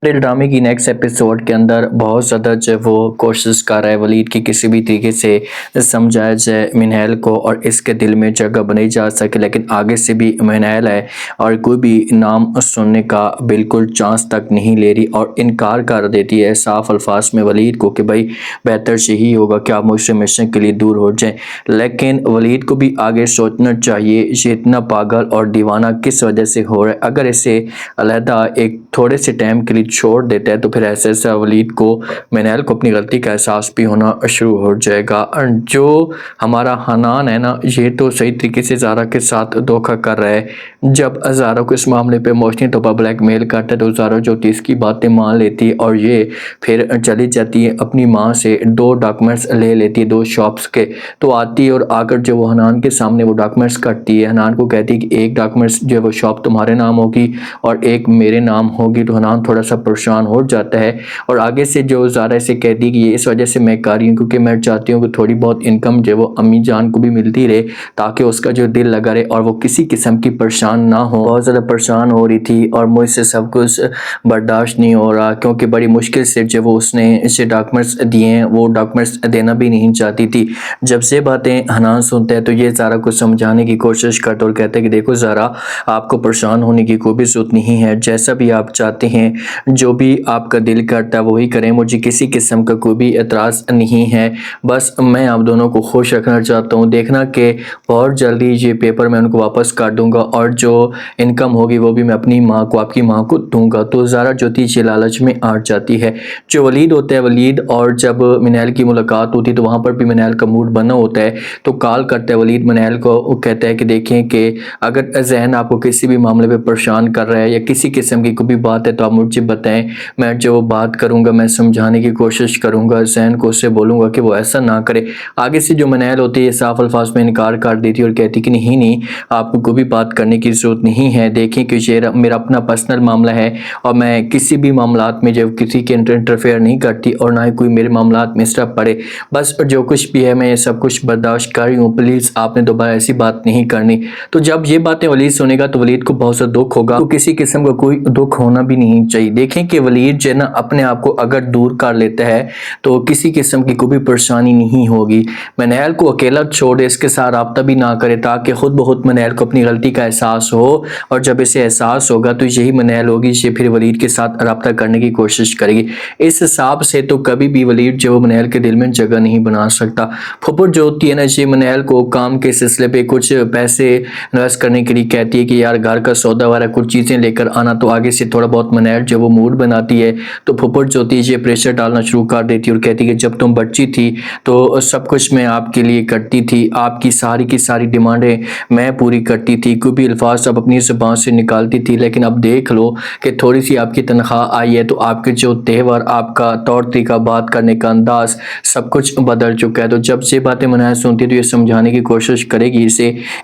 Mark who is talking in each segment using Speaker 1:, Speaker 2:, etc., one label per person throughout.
Speaker 1: Rail ڈرامے کی next episode کے اندر بہت زیادہ جو وہ کوشش کر رہا ہے ولید کی کسی بھی طریقے سے سمجھایا جائے منہل کو اور اس کے دل میں جگہ بنائی جا سکے، لیکن آگے سے بھی منہل ہے اور کوئی بھی نام سننے کا بالکل چانس تک نہیں لے رہی اور انکار کر دیتی ہے صاف الفاظ میں ولید کو کہ بھائی بہتر یہی ہوگا کہ آپ مجھ سے مشن کے لیے دور ہو جائیں۔ لیکن ولید کو بھی آگے سوچنا چاہیے یہ اتنا پاگل اور دیوانہ کس وجہ سے ہو رہا ہے۔ اگر اسے علیحدہ ایک تھوڑے سے ٹائم کے لیے چھوڑ دیتا ہے تو پھر ایسا ولید کو منہل کو اپنی غلطی کا احساس بھی ہونا شروع ہو جائے گا۔ اور جو ہمارا حنان ہے نا، یہ تو صحیح طریقے سے زارا کے ساتھ دھوکہ کر رہا ہے۔ جب زارا کو اس معاملے پہ موشنی طور بلیک میل کرتا ہے تو زارا جو تھی اس کی باتیں مان لیتی ہے اور یہ پھر چلی جاتی ہے اپنی ماں سے 2 ڈاکومنٹس لے لیتی ہے 2 شاپس کے، تو آتی ہے اور آ کر جو وہ حنان کے سامنے وہ ڈاکومنٹس کرتی ہے، حنان کو کہتی ہے کہ ایک ڈاکومنٹس جو وہ شاپ تمہارے نام ہوگی اور ایک میرے نام ہوگی۔ تو حنان تھوڑا سا پریشان ہو جاتا ہے اور آگے سے جو زارا سے کہتی ہے کہ یہ اس وجہ سے میں کر رہی ہوں کیونکہ میں چاہتی ہوں کہ تھوڑی بہت انکم جو وہ امی جان کو بھی ملتی رہے تاکہ اس کا جو دل لگا رہے اور وہ کسی قسم کی پریشان نہ ہو۔ بہت زیادہ پریشان ہو رہی تھی اور مجھ سے سب کچھ برداشت نہیں ہو رہا کیونکہ بڑی مشکل سے جو وہ اس نے اسے ڈاکومنٹس دیے ہیں، وہ ڈاکومنٹس دینا بھی نہیں چاہتی تھی۔ جب سے باتیں حنان سنتا ہے تو یہ زارا کو سمجھانے کی کوشش کرتا اور کہتا ہے کہ دیکھو زارا، آپ کو پریشان ہونے کی کوئی بھی ضرورت نہیں ہے، جیسا بھی آپ چاہتے ہیں، جو بھی آپ کا دل کرتا ہے وہی کریں، مجھے کسی قسم کا کوئی بھی اعتراض نہیں ہے، بس میں آپ دونوں کو خوش رکھنا چاہتا ہوں۔ دیکھنا کہ بہت جلدی یہ پیپر میں ان کو واپس کر دوں گا اور جو انکم ہوگی وہ بھی میں اپنی ماں کو، آپ کی ماں کو دوں گا۔ تو زارا جو تھی یہ لالچ میں آ جاتی ہے۔ جو ولید ہوتا ہے، ولید اور جب منہل کی ملاقات ہوتی ہے تو وہاں پر بھی منہل کا موڈ بنا ہوتا ہے تو کال کرتا ہے ولید منہل کو، کہتا ہے کہ دیکھیں کہ اگر ذہن آپ کو کسی بھی معاملے پہ پریشان کر رہا ہے یا کسی قسم کی کوئی بھی بات ہے تو آپ مجھے بتائیں، میں جو بات کروں گا میں سمجھانے کی کوشش کروں گا، ذہن کو اسے بولوں گا کہ وہ ایسا نہ کرے۔ آگے سے جو منہل ہوتی ہے یہ صاف الفاظ میں انکار کر دیتی اور کہتی کہ نہیں آپ کو کوئی بھی بات کرنے کی ضرورت نہیں ہے، دیکھیں کہ یہ میرا اپنا پرسنل معاملہ ہے اور میں کسی بھی معاملات میں جب کسی کے انٹرفیئر نہیں کرتی اور نہ ہی کوئی میرے معاملات میں اس طرح پڑے، بس جو کچھ بھی ہے میں یہ سب کچھ برداشت کر رہی ہوں، پلیز آپ نے دوبارہ ایسی بات نہیں کرنی۔ تو جب یہ باتیں ولید سنے گا تو ولید کو بہت زیادہ دکھ ہوگا، تو کسی قسم کا کوئی دکھ ہونا بھی نہیں چاہیے۔ دیکھیں کہ ولید جو ہے نا اپنے آپ کو اگر دور کر لیتا ہے تو کسی قسم کی کوئی بھی پریشانی نہیں ہوگی۔ منہل کو اکیلا چھوڑے، اس کے ساتھ رابطہ بھی نہ کرے تاکہ خود بخود منہل کو اپنی غلطی کا احساس ہو، اور جب اسے احساس ہوگا تو یہی منہل ہوگی یہ پھر ولید کے ساتھ رابطہ کرنے کی کوشش کرے گی۔ اس حساب سے تو کبھی بھی ولید جو منہل کے دل میں جگہ نہیں بنا سکتا۔ پھپھر جو ہوتی ہے نا یہ منہل کو کام کے سلسلے پہ کچھ پیسے انویسٹ کرنے کے لیے کہتی ہے کہ یار گھر کا سودا وغیرہ کچھ چیزیں لے کر آنا، تو آگے سے تھوڑا بہت منہل جو وہ موڈ بناتی ہے تو پھپھر جو ہوتی ہے یہ پریشر ڈالنا شروع کر دیتی اور کہتی کہ جب تم بچی تھی تو سب کچھ میں آپ کے لیے کرتی تھی، آپ کی ساری ڈیمانڈیں میں پوری کرتی تھی، کوئی بھی الفاظ اب اپنی زبان سے نکالتی تھی، لیکن اب دیکھ لو کہ تھوڑی سی آپ کی تنخواہ آئی ہے تو آپ کے جو تہوار، آپ کا طور طریقہ بات کرنے کا انداز سب کچھ بدل چکا ہے۔ تو جب یہ باتیں منہل سنتی تو یہ سمجھانے کی کوشش کرے گی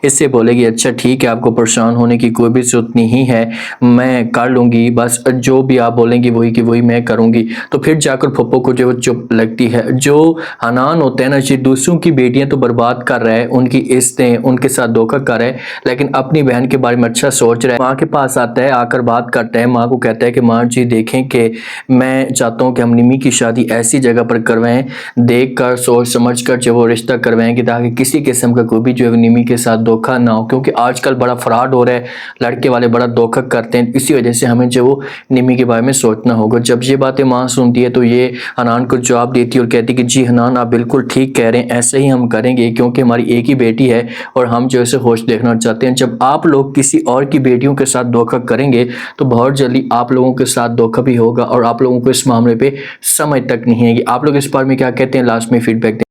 Speaker 1: اس سے بولے گی اچھا ٹھیک ہے، آپ کو پریشان ہونے کی کوئی بھی ضرورت نہیں ہے، میں کر لوں گی، بس جو بھی آپ بولیں گی وہی کی وہی میں کروں گی۔ تو پھر جا کر پھپھو کو جو چپ لگتی ہے۔ جو حنان ہوتا ہے نا یہ دوسروں کی بیٹیاں تو برباد کر رہا ہے، ان کی عزتیں، ان کے ساتھ دھوکہ کر رہا ہے، لیکن اپنی بہن کے بارے میں اچھا سوچ رہا ہے۔ ماں کے پاس آتا ہے، آ کر بات کرتا ہے، ماں کو کہتا ہے کہ ماں جی دیکھیں کہ میں چاہتا ہوں کہ ہم نمی کی شادی ایسی جگہ پر کروائیں، دیکھ کر سوچ سمجھ کر جو وہ رشتہ کروائیں کہ تاکہ کسی قسم کا کوئی بھی جو ہے نمی کے ساتھ دھوکہ نہ ہو، کیونکہ آج کل بڑا فراڈ ہو رہا ہے، لڑکے والے بڑا دھوکہ کرتے ہیں، اسی وجہ سے ہمیں جو وہ نمی کے بارے میں سوچنا ہوگا۔ جب یہ باتیں ماں سنتی ہے تو یہ حنان کو جواب دیتی اور کہتی کہ جی حنان آپ بالکل ٹھیک کہہ رہے ہیں، ایسے ہی ہم کریں گے کیونکہ ہماری ایک ہی بیٹی ہے اور ہم جو اسے خوش دیکھنا چاہتے ہیں۔ جب آپ لوگ کسی اور کی بیٹیوں کے ساتھ دھوکہ کریں گے تو بہت جلدی آپ لوگوں کے ساتھ دھوکہ بھی ہوگا اور آپ لوگوں کو اس معاملے پہ سمجھ تک نہیں ہے گی۔ آپ لوگ اس بارے میں کیا کہتے ہیں، لاسٹ میں فیڈ بیک دیں۔